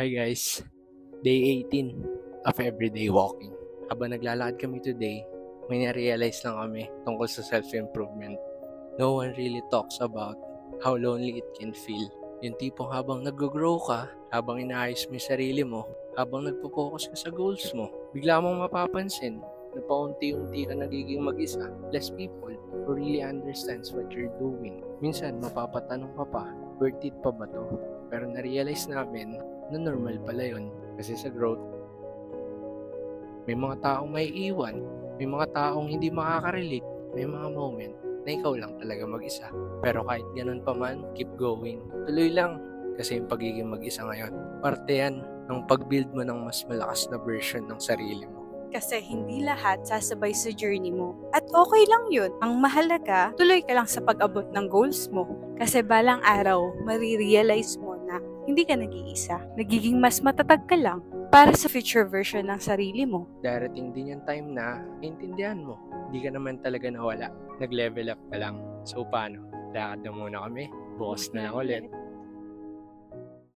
Hi guys, day 18 of everyday walking. Habang naglalakad kami today, may na-realize lang kami tungkol sa self-improvement. No one really talks about how lonely it can feel. Yung tipong habang nag-grow ka, habang inaayos mo yung sarili mo, habang nagpo-focus ka sa goals mo, bigla mong mapapansin na paunti-unti ka nagiging mag-isa. Less people who really understands what you're doing. Minsan, mapapatanong ka pa, worth it pa ba to? Pero na-realize namin na normal pala yun. Kasi sa growth, may mga taong may iwan, may mga taong hindi makaka-relate, may mga moment na ikaw lang talaga mag-isa. Pero kahit ganun pa man, keep going. Tuloy lang. Kasi yung pagiging mag-isa ngayon, parte yan ng pag-build mo ng mas malakas na version ng sarili mo. Kasi hindi lahat sasabay sa journey mo. At okay lang yun. Ang mahalaga, tuloy ka lang sa pag-abot ng goals mo. Kasi balang araw, marirealize mo na hindi ka nag-iisa. Nagiging mas matatag ka lang para sa future version ng sarili mo. Darating din yung time na maintindihan mo. Hindi ka naman talaga nawala. Nag-level up ka lang. So paano? Lakad na muna kami. Bukas na lang ulit.